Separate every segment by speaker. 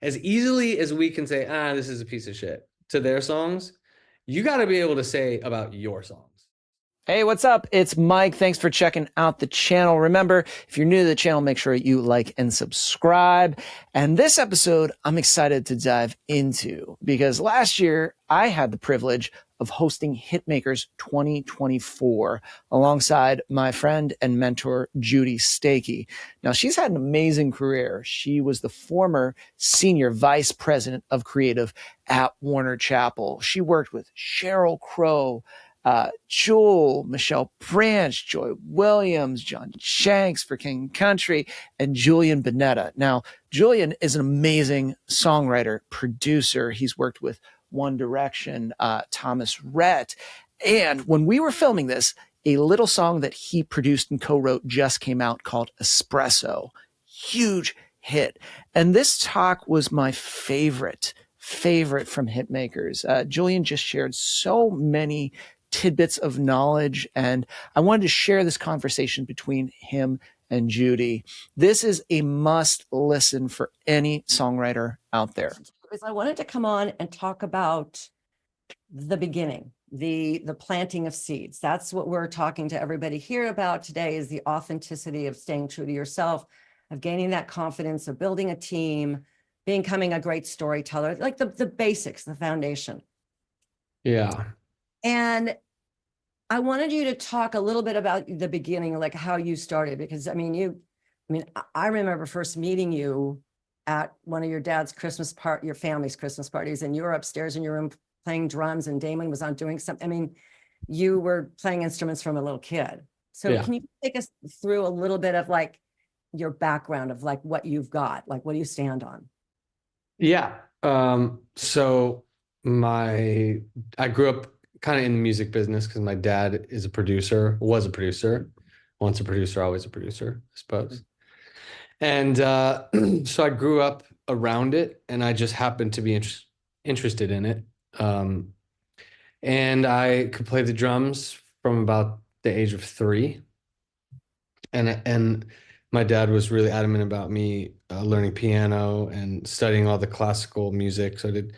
Speaker 1: as easily as we can say, ah, this is a piece of shit to their songs, you got to be able to say about your songs.
Speaker 2: Hey, what's up? It's Mike. Thanks for checking out the channel. Remember, if you're new to the channel, make sure you like and subscribe. And this episode, I'm excited to dive into because last year I had the privilege of hosting Hitmakers 2024 alongside my friend and mentor, Judy Stakey. Now, she's had an amazing career. She was the former senior vice president of creative at Warner Chappell. She worked with Sheryl Crow, Jewel, Michelle Branch, Joy Williams, John Shanks for King Country, and Julian Bunetta. Now, Julian is an amazing songwriter, producer. He's worked with One Direction, Thomas Rhett. And when we were filming this, a little song that he produced and co-wrote just came out called Espresso. Huge hit. And this talk was my favorite from Hitmakers. Julian just shared so many tidbits of knowledge, and I wanted to share this conversation between him and Judy. This is a must listen for any songwriter out there.
Speaker 3: Because I wanted to come on and talk about the beginning, the planting of seeds. That's what we're talking to everybody here about today, is the authenticity of staying true to yourself, of gaining that confidence, of building a team, becoming a great storyteller, like the basics, the foundation.
Speaker 1: Yeah.
Speaker 3: And I wanted you to talk a little bit about the beginning, like how you started, because I remember first meeting you at one of your dad's your family's Christmas parties, and you were upstairs in your room playing drums, and Damon was on doing something. You were playing instruments from a little kid. So yeah. Can you take us through a little bit of like your background of like what you've got, like what do you stand on?
Speaker 1: Yeah. So I grew up kind of in the music business because my dad was a producer, once a producer, always a producer, I suppose. And so I grew up around it, and I just happened to be interested in it. And I could play the drums from about the age of 3. And my dad was really adamant about me learning piano and studying all the classical music. So I did,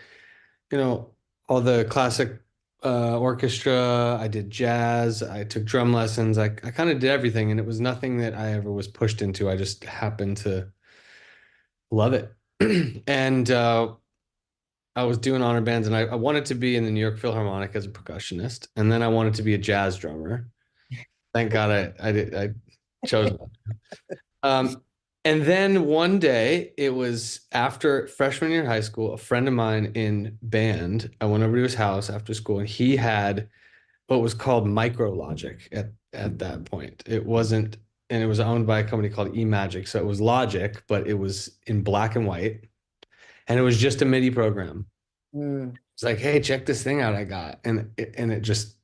Speaker 1: all the classic orchestra, I did jazz, I took drum lessons, I kind of did everything, and it was nothing that I ever was pushed into. I just happened to love it. And I was doing honor bands, and I wanted to be in the New York Philharmonic as a percussionist, and then I wanted to be a jazz drummer. Thank God I chose that. And then one day, it was after freshman year in high school, a friend of mine in band, I went over to his house after school, and he had what was called Micrologic at that point. It wasn't, and it was owned by a company called eMagic. So it was Logic, but it was in black and white, and it was just a MIDI program. It's like, hey, check this thing out I got. And it just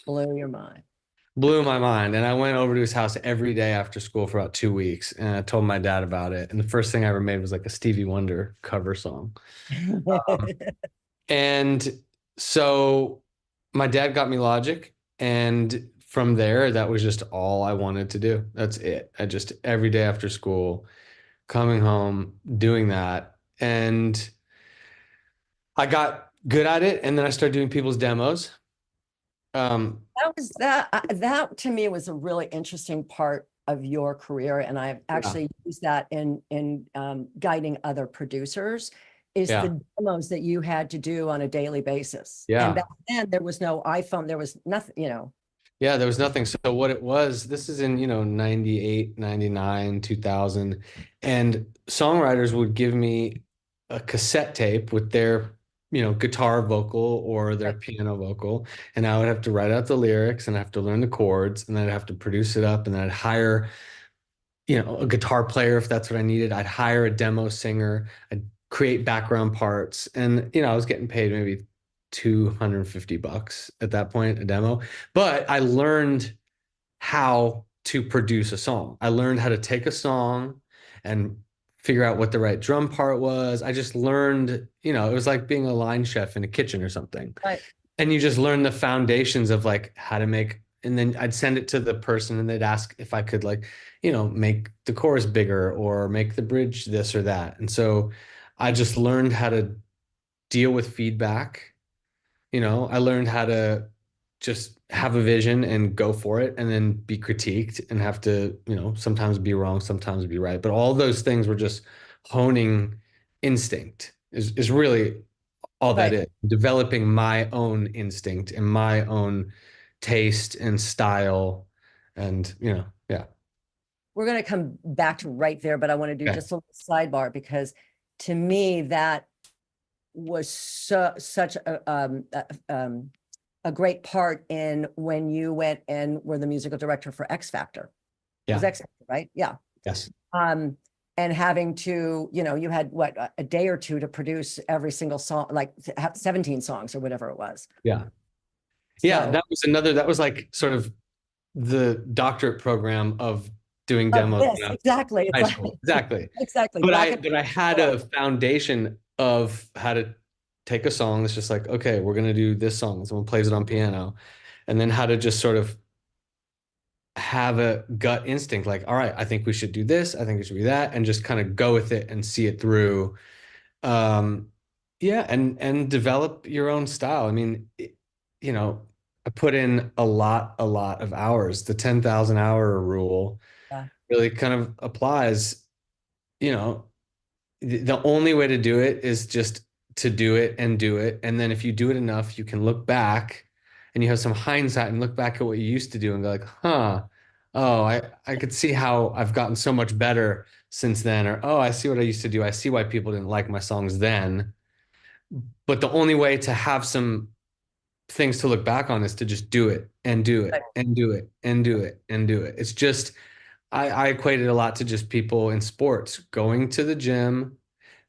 Speaker 1: blew my mind. And I went over to his house every day after school for about 2 weeks, and I told my dad about it. And the first thing I ever made was like a Stevie Wonder cover song. And so my dad got me Logic, and from there, that was just all I wanted to do. That's it. I just, every day after school, coming home, doing that. And I got good at it, and then I started doing people's demos.
Speaker 3: That to me was a really interesting part of your career, and I've actually used that in guiding other producers, is the demos that you had to do on a daily basis. And back then there was no iPhone, there was nothing,
Speaker 1: Yeah, there was nothing. So what it was, this is in, 98, 99, 2000, and songwriters would give me a cassette tape with their guitar vocal or their piano vocal, and I would have to write out the lyrics, and I have to learn the chords, and then I'd have to produce it up, and then I'd hire, a guitar player if that's what I needed. I'd hire a demo singer, I'd create background parts, and I was getting paid maybe $250 at that point a demo. But I learned how to produce a song. I learned how to take a song and figure out what the right drum part was. I just learned, it was like being a line chef in a kitchen or something.
Speaker 3: Right.
Speaker 1: And you just learn the foundations of like how to make and then I'd send it to the person and they'd ask if I could like, make the chorus bigger or make the bridge this or that. And so I just learned how to deal with feedback. I learned how to just have a vision and go for it and then be critiqued and have to, sometimes be wrong, sometimes be right. But all those things were just honing instinct is really all that
Speaker 3: Right.
Speaker 1: is. Developing my own instinct and my own taste and style and, yeah.
Speaker 3: We're going to come back to right there, but I want to do
Speaker 1: Okay.
Speaker 3: just a little sidebar because to me that was such a great part in when you went and were the musical director for X Factor. It was
Speaker 1: Yeah.
Speaker 3: X Factor, right? Yeah.
Speaker 1: Yes.
Speaker 3: And having to, you had what, a day or two to produce every single song, like 17 songs or whatever it was.
Speaker 1: Yeah. Yeah.
Speaker 3: So,
Speaker 1: That was like sort of the doctorate program of doing demos
Speaker 3: yes,
Speaker 1: when I was
Speaker 3: exactly.
Speaker 1: in
Speaker 3: It's
Speaker 1: high
Speaker 3: like,
Speaker 1: school. Exactly.
Speaker 3: exactly.
Speaker 1: But
Speaker 3: Back
Speaker 1: I
Speaker 3: at
Speaker 1: but I had a foundation of how to take a song that's just like, okay, we're gonna do this song. Someone plays it on piano, and then how to just sort of have a gut instinct, like, all right, I think we should do this, I think we should do that, and just kind of go with it and see it through. Um, yeah, and develop your own style. I mean, I put in a lot of hours. The 10,000 hour rule
Speaker 3: yeah,
Speaker 1: really kind of applies, you know, the only way to do it is just to do it and do it. And then if you do it enough, you can look back and you have some hindsight and look back at what you used to do and go like, huh, oh, I could see how I've gotten so much better since then. Or, oh, I see what I used to do. I see why people didn't like my songs then. But the only way to have some things to look back on is to just do it and do
Speaker 3: right.
Speaker 1: it and do it and do it and do it. It's just, I equate it a lot to just people in sports going to the gym,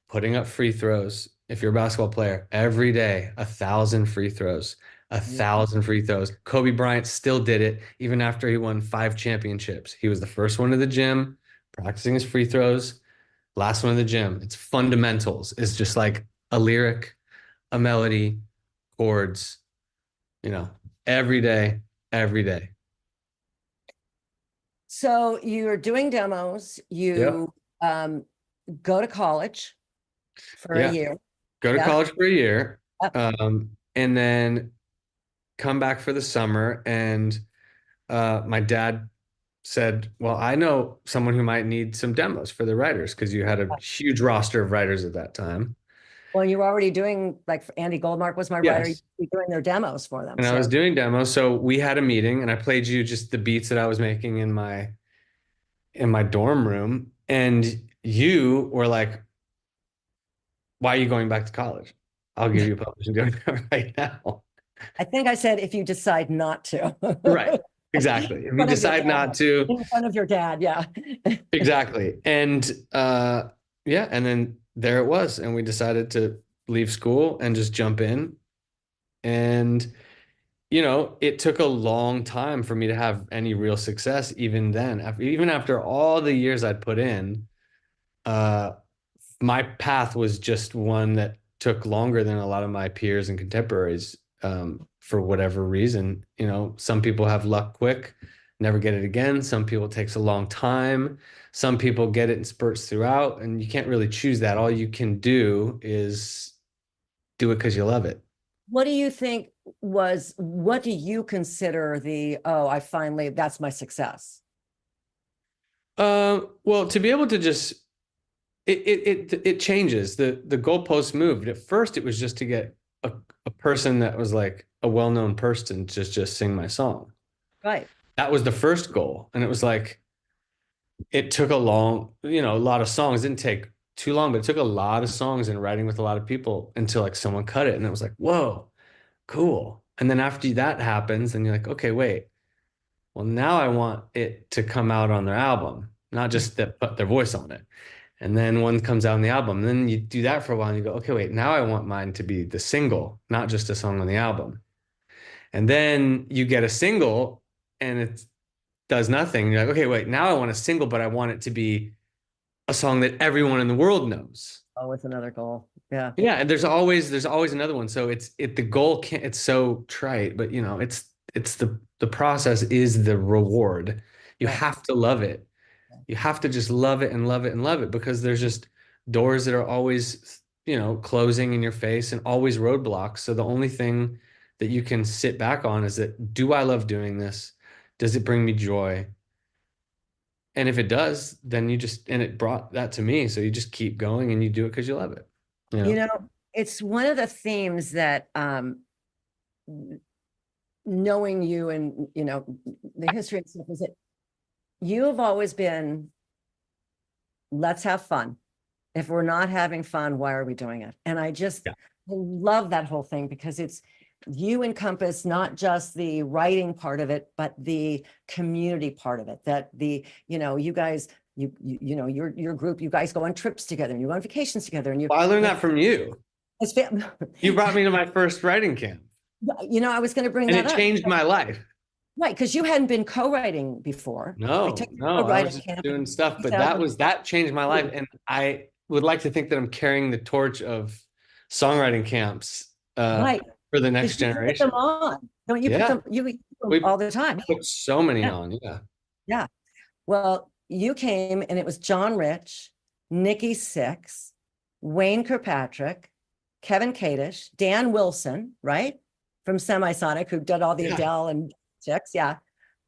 Speaker 1: putting up free throws. If you're a basketball player, every day, 1,000 free throws, a
Speaker 3: Yeah.
Speaker 1: thousand free throws. Kobe Bryant still did it even after he won 5 championships. He was the first one to the gym, practicing his free throws, last one to the gym. It's fundamentals. It's just like a lyric, a melody, chords, you know, every day, every day.
Speaker 3: So you're doing demos,
Speaker 1: Yep.
Speaker 3: you go to college for a
Speaker 1: Yeah.
Speaker 3: year.
Speaker 1: Go to
Speaker 3: Yeah.
Speaker 1: college for a year,
Speaker 3: Yep.
Speaker 1: and then come back for the summer. And my dad said, well, I know someone who might need some demos for the writers because you had a huge roster of writers at that time.
Speaker 3: Well, you were already doing like Andy Goldmark was my writer.
Speaker 1: Yes.
Speaker 3: You're doing their demos for them.
Speaker 1: And I
Speaker 3: So
Speaker 1: was doing demos. So we had a meeting and I played you just the beats that I was making in my dorm room. And you were like, why are you going back to college? I'll give you a publishing deal right now.
Speaker 3: I think I said if you decide not to.
Speaker 1: Right. Exactly. If you decide not to,
Speaker 3: In front of your dad, yeah.
Speaker 1: exactly. And yeah, and then there it was. And we decided to leave school and just jump in. And it took a long time for me to have any real success even then. Even after all the years I'd put in, uh my path was just one that took longer than a lot of my peers and contemporaries, for whatever reason. Some people have luck quick, never get it again. Some people it takes a long time. Some people get it in spurts throughout, and you can't really choose that. All you can do is do it because you love it.
Speaker 3: What do you think what do you consider that's my success?
Speaker 1: Well, to be able to just it changes. The goalposts moved. At first, it was just to get a person that was like a well-known person to just sing my song.
Speaker 3: Right.
Speaker 1: That was the first goal. And it was like, it took a lot of songs. It didn't take too long, but it took a lot of songs and writing with a lot of people until like someone cut it. And it was like, whoa, cool. And then after that happens, then you're like, okay, wait. Well, now I want it to come out on their album, not just that put their voice on it. And then one comes out on the album. And then you do that for a while and you go, okay, wait, now I want mine to be the single, not just a song on the album. And then you get a single and it does nothing. You're like, okay, wait, now I want a single, but I want it to be a song that everyone in the world knows.
Speaker 3: Oh, it's another goal. Yeah.
Speaker 1: Yeah, and there's always another one. So the goal can't, it's so trite, but it's it's the process is the reward. You
Speaker 3: Right.
Speaker 1: have to love it. You have to just love it and love it and love it because there's just doors that are always, closing in your face and always roadblocks. So the only thing that you can sit back on is that, do I love doing this? Does it bring me joy? And if it does, then and it brought that to me. So you just keep going and you do it because you love it.
Speaker 3: You know, it's one of the themes that knowing you and, the history and stuff is that you have always been, let's have fun. If we're not having fun, why are we doing it? And I love that whole thing because you encompass not just the writing part of it, but the community part of it. That you guys, your group, you guys go on trips together and you go on vacations together. And
Speaker 1: Well, I learned that from you. You brought me to my first writing camp.
Speaker 3: I was going to bring
Speaker 1: and
Speaker 3: that up.
Speaker 1: And it changed my life.
Speaker 3: Right, because you hadn't been co-writing before.
Speaker 1: No, I was just doing stuff, but that changed my life. And I would like to think that I'm carrying the torch of songwriting camps
Speaker 3: right.
Speaker 1: for the next generation.
Speaker 3: Put them on. Don't you put them, you put them all the time.
Speaker 1: Put so many on, yeah.
Speaker 3: Yeah. Well, you came and it was John Rich, Nikki Sixx, Wayne Kirkpatrick, Kevin Kadish, Dan Wilson, right? From Semisonic, who did all the Adele and chicks. Yeah.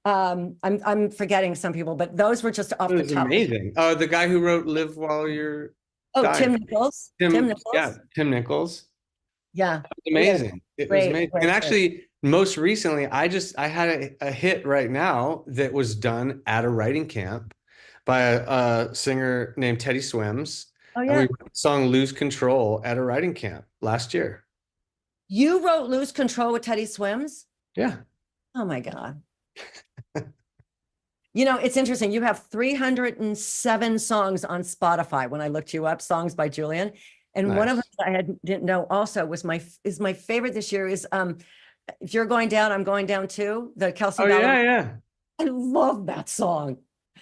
Speaker 3: I'm forgetting some people, but those were just off the top.
Speaker 1: Amazing. Oh, the guy who wrote Live While You're Dying.
Speaker 3: Tim Nichols. Tim Nichols.
Speaker 1: Yeah, Tim Nichols.
Speaker 3: Yeah.
Speaker 1: It was amazing. It was amazing. And actually, most recently, I had a hit right now that was done at a writing camp by a singer named Teddy Swims.
Speaker 3: Oh, yeah.
Speaker 1: And we wrote the song Lose Control at a writing camp last year.
Speaker 3: You wrote Lose Control with Teddy Swims?
Speaker 1: Yeah.
Speaker 3: Oh my God. It's interesting. You have 307 songs on Spotify when I looked you up, songs by Julian. And
Speaker 1: Nice.
Speaker 3: One of them I didn't know also was my favorite this year is If You're Going Down, I'm Going Down Too. The Kelsey Ballerini.
Speaker 1: Yeah.
Speaker 3: I love that song.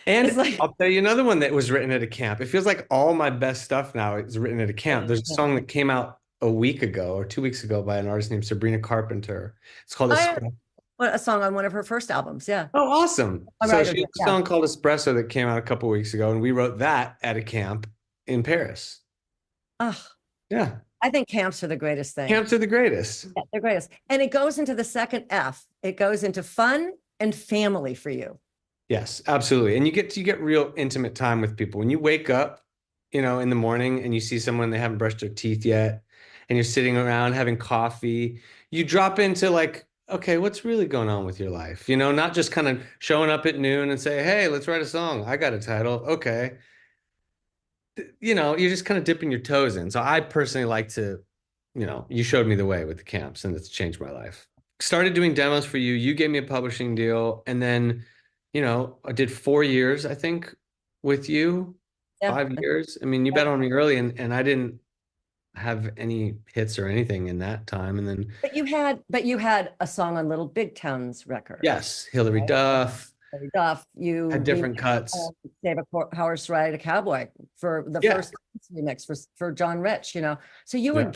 Speaker 1: And I'll tell you another one that was written at a camp. It feels like all my best stuff now is written at a camp. There's a song that came out a week ago or 2 weeks ago by an artist named Sabrina Carpenter. It's called Espresso.
Speaker 3: A song on one of her first albums. Yeah.
Speaker 1: Oh, awesome. So she has a song called Espresso that came out a couple weeks ago, and we wrote that at a camp in Paris.
Speaker 3: Oh,
Speaker 1: yeah.
Speaker 3: I think camps are the greatest thing.
Speaker 1: Camps are the greatest.
Speaker 3: Yeah, they're greatest. And it goes into the second F. It goes into fun and family for you.
Speaker 1: Yes, absolutely. And you get real intimate time with people. When you wake up, in the morning and you see someone, they haven't brushed their teeth yet, and you're sitting around having coffee, you drop into like, okay, what's really going on with your life? Not just kind of showing up at noon and say, hey, let's write a song. I got a title. Okay. You're just kind of dipping your toes in. So I personally like to, you showed me the way with the camps, and it's changed my life. Started doing demos for you. You gave me a publishing deal. And then, I did 4 years, I think, with you, 5 years. I mean, you bet on me early, and I didn't have any hits or anything in that time. And then
Speaker 3: but you had a song on Little Big Town's record.
Speaker 1: Yes, Hillary Duff.
Speaker 3: Hillary Duff. You
Speaker 1: had different cuts.
Speaker 3: Save a Horse Ride a Cowboy for the first remix for John Rich, So you were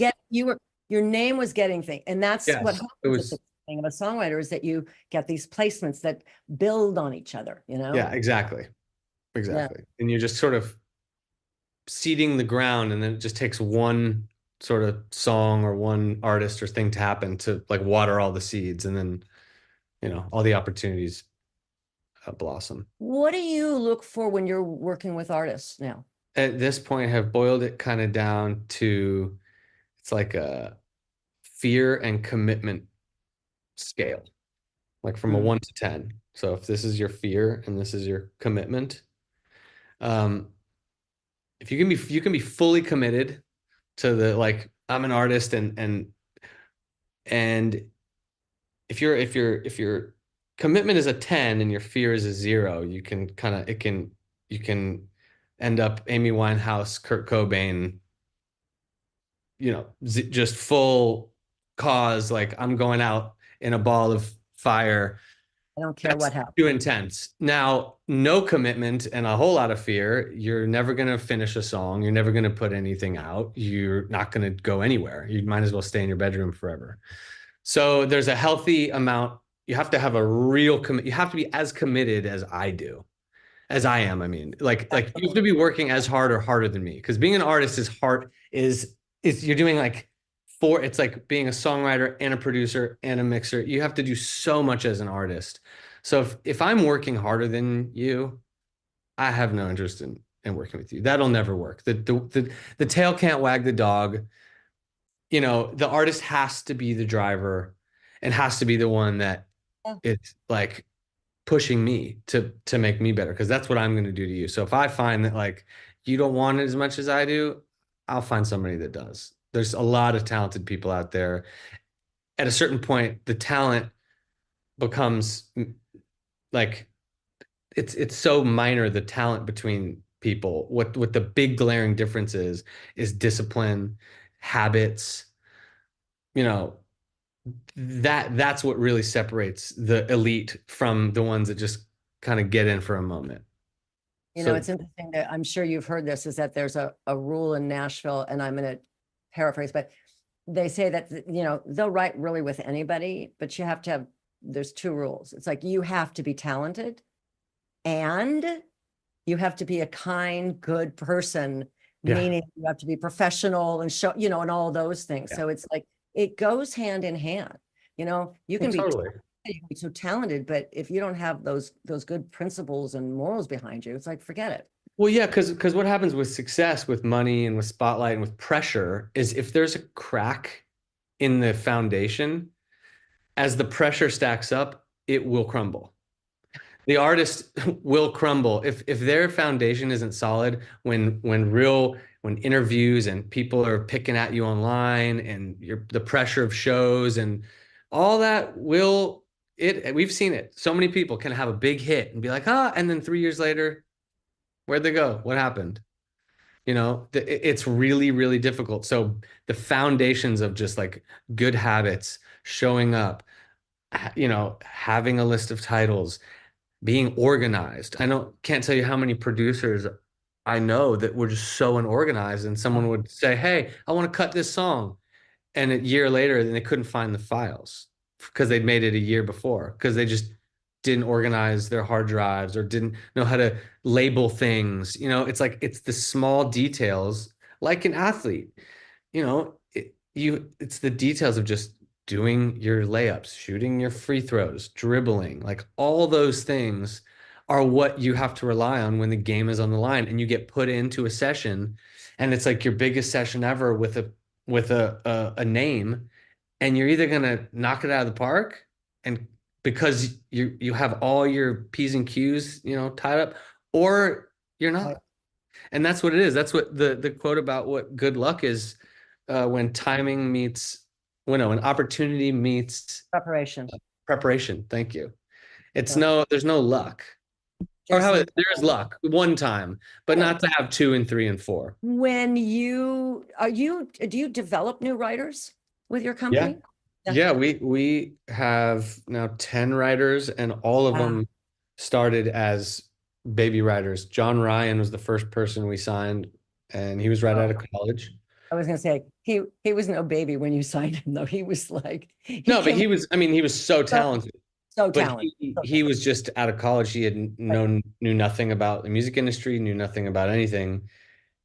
Speaker 3: your name was getting thing. And that's what happens at the thing of a songwriter is that you get these placements that build on each other, Yeah,
Speaker 1: exactly. Yeah. And you're just sort of seeding the ground, and then it just takes one sort of song or one artist or thing to happen to like water all the seeds, and then all the opportunities blossom.
Speaker 3: What do you look for when you're working with artists now?
Speaker 1: At this point, I have boiled it kind of down to it's like a fear and commitment scale, like from a 1 to 10. So if this is your fear and this is your commitment, if you can be fully committed to the, like, I'm an artist, and if your commitment is a 10 and your fear is a 0, you can end up Amy Winehouse, Kurt Cobain, just full cause, like I'm going out in a ball of fire.
Speaker 3: I don't care what happens.
Speaker 1: Too intense. Now, no commitment and a whole lot of fear. You're never going to finish a song. You're never going to put anything out. You're not going to go anywhere. You might as well stay in your bedroom forever. So there's a healthy amount you have to have a real commit. You have to be as committed as I do, as I am. I mean, like you have to be working as hard or harder than me because being an artist is hard. Is you're doing like four. It's like being a songwriter and a producer and a mixer. You have to do so much as an artist. So if I'm working harder than you, I have no interest in working with you. That'll never work. The tail can't wag the dog. You know, the artist has to be the driver and has to be the one that
Speaker 3: Yeah.
Speaker 1: it's like pushing me to make me better because that's what I'm going to do to you. So if I find that like you don't want it as much as I do, I'll find somebody that does. There's a lot of talented people out there. At a certain point, the talent becomes like it's so minor the talent between people. What the big glaring difference is discipline, habits, you know, that's what really separates the elite from the ones that just kind of get in for a moment.
Speaker 3: You know,
Speaker 1: So
Speaker 3: it's interesting that I'm sure you've heard this is that there's a rule in Nashville, and I'm going to paraphrase, but they say that, you know, they'll write really with anybody, but you have to have, there's two rules. It's like you have to be talented and you have to be a kind, good person,
Speaker 1: yeah,
Speaker 3: meaning you have to be professional and show, you know, and all those things.
Speaker 1: yeah.
Speaker 3: So it's like it goes hand in hand. You know, you
Speaker 1: Well,
Speaker 3: can be
Speaker 1: totally.
Speaker 3: you can be so talented, but if you don't have those good principles and morals behind you, it's like forget it.
Speaker 1: Well, yeah, because what happens with success, with money and with spotlight and with pressure is if there's a crack in the foundation, as the pressure stacks up, it will crumble. The artist will crumble if their foundation isn't solid when interviews and people are picking at you online and the pressure of shows and all that will it we've seen it. So many people can have a big hit and be like, and then 3 years later, where'd they go? What happened? You know, it's really, really difficult. So the foundations of just like good habits, showing up, you know, having a list of titles, being organized. Can't tell you how many producers I know that were just so unorganized and someone would say, "Hey, I want to cut this song." And a year later, then they couldn't find the files because they'd made it a year before because they just didn't organize their hard drives or didn't know how to label things. You know, it's like it's the small details, like an athlete. You know, it's the details of just doing your layups, shooting your free throws, dribbling, like all those things are what you have to rely on when the game is on the line and you get put into a session and it's like your biggest session ever with a name and you're either gonna knock it out of the park and because you have all your P's and Q's, you know, tied up, or you're
Speaker 3: Right.
Speaker 1: not. And that's what it is. That's what the quote about what good luck is when timing meets, well, no, when opportunity meets
Speaker 3: Preparation.
Speaker 1: preparation. Thank you.
Speaker 3: So
Speaker 1: There's no luck. Or
Speaker 3: just the
Speaker 1: there is luck one time, but
Speaker 3: right.
Speaker 1: not to have two and three and four.
Speaker 3: When you do you develop new writers with your
Speaker 1: Yeah.
Speaker 3: company? Yeah.
Speaker 1: Yeah, we have now 10 writers and all of
Speaker 3: Wow.
Speaker 1: them started as baby writers. John Ryan was the first person we signed and he was right out of college.
Speaker 3: I was gonna say he was no baby when you signed him though. He was like he
Speaker 1: No, but
Speaker 3: came
Speaker 1: I mean, he was so
Speaker 3: so,
Speaker 1: talented.
Speaker 3: so
Speaker 1: But
Speaker 3: talented. So
Speaker 1: he
Speaker 3: talented.
Speaker 1: was just out of college. He had
Speaker 3: Right.
Speaker 1: knew nothing about the music industry, knew nothing about anything,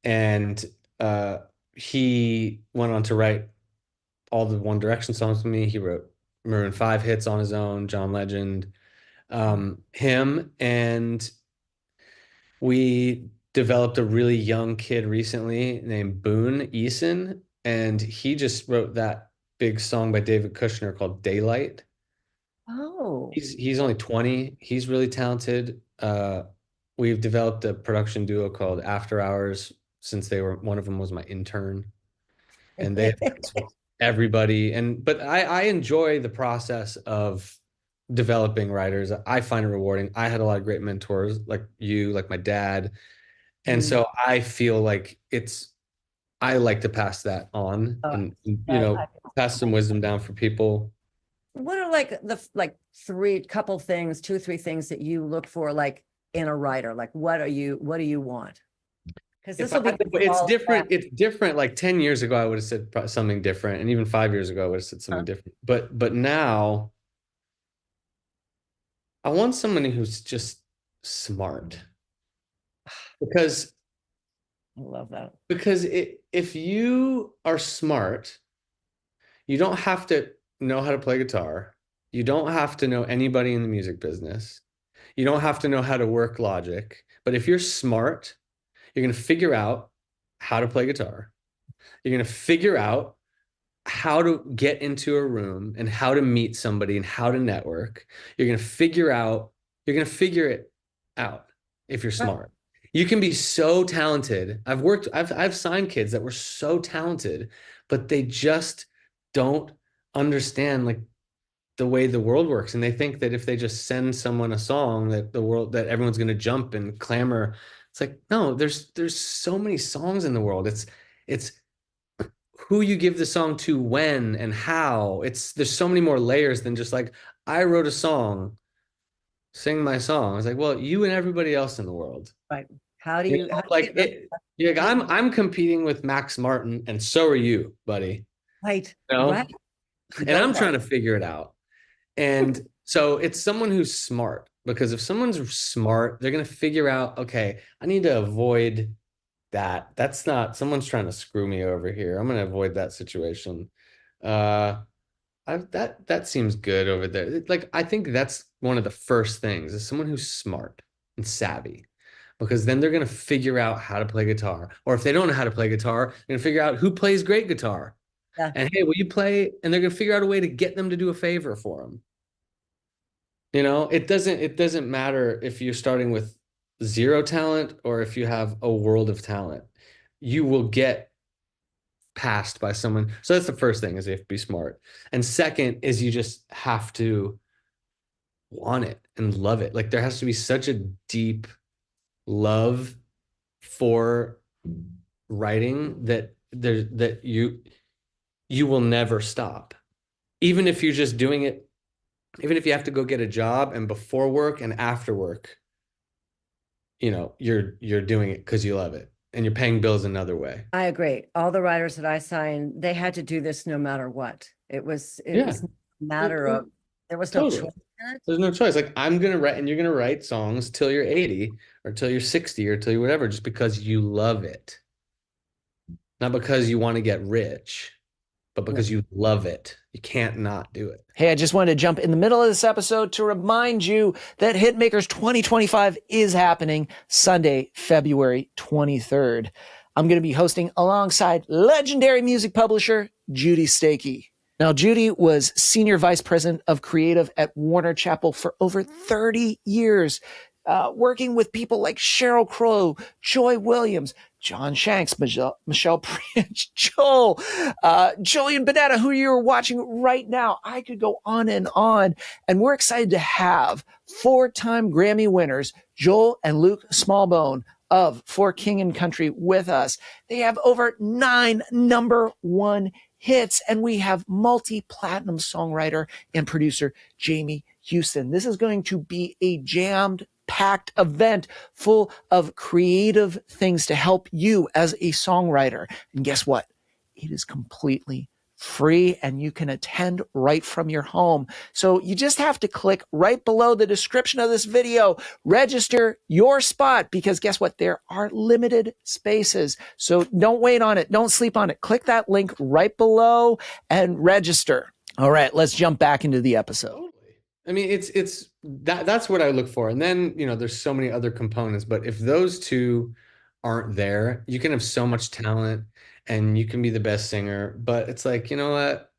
Speaker 1: and uh, he went on to write all the One Direction songs with me. He wrote Maroon 5 hits on his own, John Legend, him, and we developed a really young kid recently named Boone Eason, and he just wrote that big song by David Kushner called Daylight.
Speaker 3: Oh,
Speaker 1: He's only 20. He's really talented. We've developed a production duo called After Hours since one of them was my intern, and they have hits with everybody. But I enjoy the process of developing writers. I find it rewarding. I had a lot of great mentors like you, like my dad, and
Speaker 3: Mm.
Speaker 1: so I feel like I like to pass that on
Speaker 3: Oh,
Speaker 1: and you
Speaker 3: that
Speaker 1: know pass some wisdom down for people.
Speaker 3: what are like the three couple things, two, three things that you look for like in a writer? Like what do you want? Because this
Speaker 1: If
Speaker 3: will
Speaker 1: I
Speaker 3: be
Speaker 1: had
Speaker 3: good
Speaker 1: to,
Speaker 3: for
Speaker 1: it's
Speaker 3: all of
Speaker 1: different. It's different. Like 10 years ago, I would have said something different, and even 5 years ago, I would have said something
Speaker 3: that.
Speaker 1: different. But now, I want somebody who's just smart because
Speaker 3: I love that.
Speaker 1: if you are smart, you don't have to know how to play guitar. You don't have to know anybody in the music business. You don't have to know how to work Logic. But if you're smart, you're going to figure out how to play guitar. You're going to figure out how to get into a room and how to meet somebody and how to network. You're going to figure it out if you're
Speaker 3: Right.
Speaker 1: smart. You can be so talented. I've signed kids that were so talented, but they just don't understand like the way the world works. And they think that if they just send someone a song that everyone's going to jump and clamor. It's like, no, there's so many songs in the world. It's who you give the song to when and how. There's so many more layers than just like, I wrote a song, sing my song. It's like, well, you and everybody else in the world.
Speaker 3: Right. How do you
Speaker 1: Like
Speaker 3: get rid
Speaker 1: it, you're like, I'm competing with Max Martin, and so are you, buddy.
Speaker 3: right,
Speaker 1: You know?
Speaker 3: right. You
Speaker 1: And I'm
Speaker 3: both are.
Speaker 1: trying to figure it out. And so it's someone who's smart, because if someone's smart, they're gonna figure out, okay, I need to avoid that. That's not someone's trying to screw me over here. I'm gonna avoid that situation. Uh that seems good over there. Like I think that's one of the first things is someone who's smart and savvy. Because then they're gonna figure out how to play guitar. Or if they don't know how to play guitar, they're gonna figure out who plays great guitar.
Speaker 3: Yeah.
Speaker 1: And hey, will you play? And they're gonna figure out a way to get them to do a favor for them. It doesn't matter if you're starting with zero talent or if you have a world of talent. You will get passed by someone. So that's the first thing is you have to be smart. And second is you just have to want it and love it. Like there has to be such a deep love for writing that you will never stop. Even if you're just doing it, even if you have to go get a job and before work and after work, you're doing it because you love it and you're paying bills another way.
Speaker 3: I agree. All the writers that I signed, they had to do this no matter what. It
Speaker 1: Yeah,
Speaker 3: was a matter of there was no
Speaker 1: totally.
Speaker 3: choice in it.
Speaker 1: There's no choice. Like I'm gonna write, and you're gonna write songs till you're 80 or till you're 60 or till you whatever, just because you love it, not because you want to get rich, but
Speaker 3: Yeah.
Speaker 1: because you love it. You can't not do it.
Speaker 2: Hey, I just wanted to jump in the middle of this episode to remind you that Hitmakers 2025 is happening Sunday, February 23rd. I'm going to be hosting alongside legendary music publisher Judy Stakey. Now, Judy was Senior Vice President of Creative at Warner Chappell for over 30 years, working with people like Sheryl Crow, Joy Williams, John Shanks, Michelle Branch, Joel, Julian Bunetta, who you're watching right now. I could go on. And we're excited to have 4-time Grammy winners, Joel and Luke Smallbone of For King and Country with us. They have over 9 #1 hits, and we have multi-platinum songwriter and producer Jamie Houston. This is going to be a jammed packed event full of creative things to help you as a songwriter. And guess what? It is completely free and you can attend right from your home. So you just have to click right below the description of this video, register your spot, because guess what? There are limited spaces. So don't wait on it. Don't sleep on it. Click that link right below and register. All right, let's jump back into the episode.
Speaker 1: Totally. I mean, that's what I look for. And then, there's so many other components, but if those two aren't there, you can have so much talent and you can be the best singer, but it's like, you know what?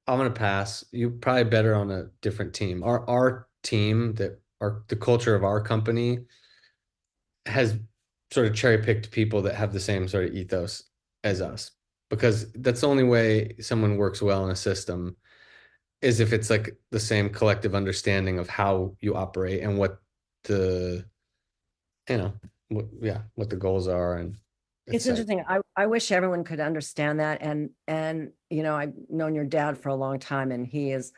Speaker 1: I'm gonna pass. You're probably better on a different team. Our team the culture of our company has sort of cherry picked people that have the same sort of ethos as us, because that's the only way someone works well in a system is if it's like the same collective understanding of how you operate and what the, what the goals are. And
Speaker 3: It's
Speaker 1: like,
Speaker 3: interesting. I wish everyone could understand that. And I've known your dad for a long time, and he's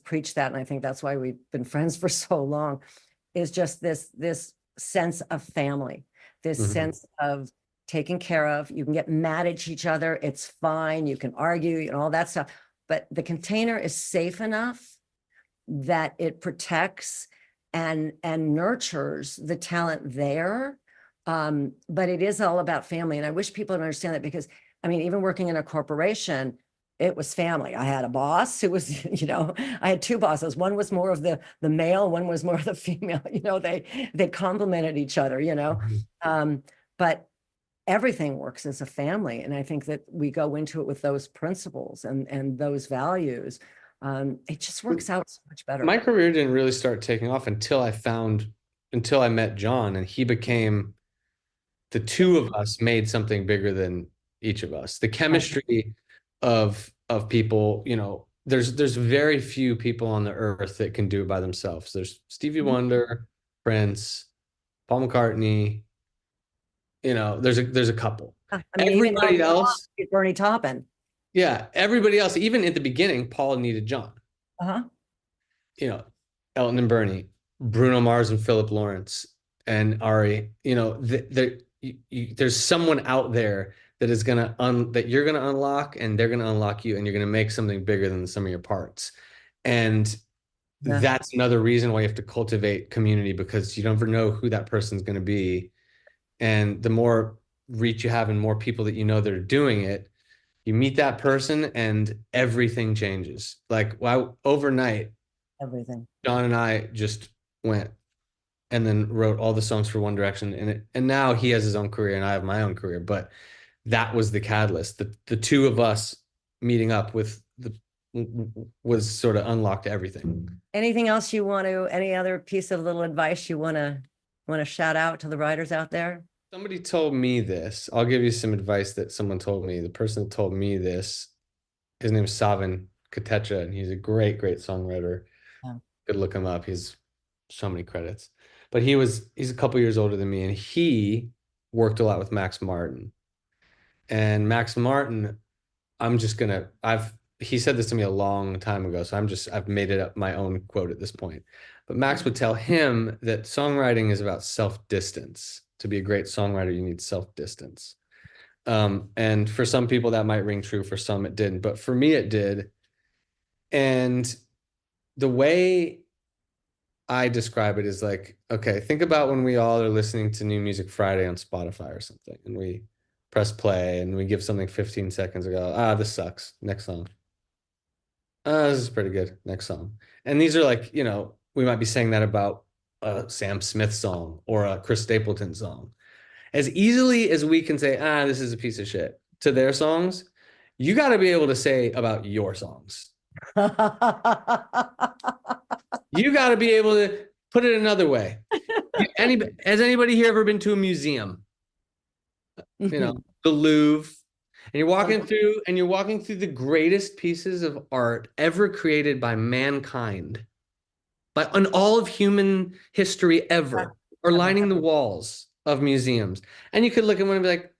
Speaker 3: preached that. And I think that's why we've been friends for so long, is just this sense of family, this
Speaker 1: mhm.
Speaker 3: sense of taken care of. You can get mad at each other. It's fine. You can argue and all that stuff, but the container is safe enough that it protects and nurtures the talent there. But it is all about family. And I wish people would understand that, because I mean, even working in a corporation, it was family. I had a boss who was, you know, I had two bosses. One was more of the male, one was more of the female. You know, they complemented each other, you know. But everything works as a family. And I think that we go into it with those principles and those values. It just works out so much better.
Speaker 1: My career didn't really start taking off until I met John, and he became, the two of us made something bigger than each of us. The chemistry of people, you know, there's very few people on the earth that can do it by themselves. There's Stevie Wonder, Prince, Paul McCartney, you know, there's a couple.
Speaker 3: I mean,
Speaker 1: Everybody else,
Speaker 3: Bernie Taupin.
Speaker 1: yeah, everybody else, even at the beginning, Paul needed John. You know, Elton and Bernie, Bruno Mars and Philip Lawrence and Ari, you know, there's someone out there that is gonna that you're gonna unlock, and they're gonna unlock you, and you're gonna make something bigger than the sum of your parts. And that's another reason why you have to cultivate community, because you never know who that person's gonna be. And the more reach you have and more people that you know that are doing it, you meet that person and everything changes. Like, wow, overnight,
Speaker 3: Everything.
Speaker 1: John and I just went and then wrote all the songs for One Direction, and now he has his own career and I have my own career. But that was the catalyst. The two of us meeting up was sort of unlocked everything.
Speaker 3: Anything else you want to? Any other piece of little advice you want to shout out to the writers out there?
Speaker 1: Somebody told me this. I'll give you some advice that someone told me. The person that told me this, his name is Savin Katecha, and he's a great songwriter. Could look him up. He's so many credits. But he's a couple years older than me, and he worked a lot with Max Martin. And Max Martin, he said this to me a long time ago, so I've made it up my own quote at this point. But Max would tell him that songwriting is about self-distance. To be a great songwriter, you need self-distance. And for some people that might ring true, for some it didn't, but for me it did. And the way I describe it is like, okay, think about when we all are listening to New Music Friday on Spotify or something, and we press play and we give something 15 seconds ago. This sucks. Next song. This is pretty good. Next song. And these are like, you know, we might be saying that about a Sam Smith song or a Chris Stapleton song. As easily as we can say, this is a piece of shit to their songs, you got to be able to say about your songs. You got to be able to put it another way. Has anybody here ever been to a museum? You know, the Louvre, and you're walking through the greatest pieces of art ever created by mankind, on all of human history ever, are lining the walls of museums. And you could look at one and be like,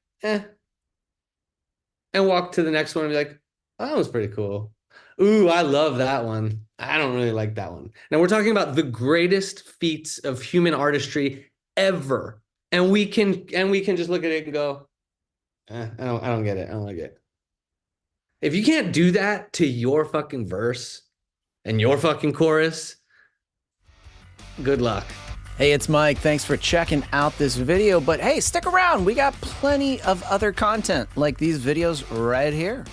Speaker 1: and walk to the next one and be like, oh, that was pretty cool. Ooh, I love that one. I don't really like that one. Now we're talking about the greatest feats of human artistry ever. And we can just look at it and go, I don't get it. I don't like it. If you can't do that to your fucking verse and your fucking chorus, good luck.
Speaker 2: Hey, it's Mike. Thanks for checking out this video. But hey, stick around. We got plenty of other content like these videos right here.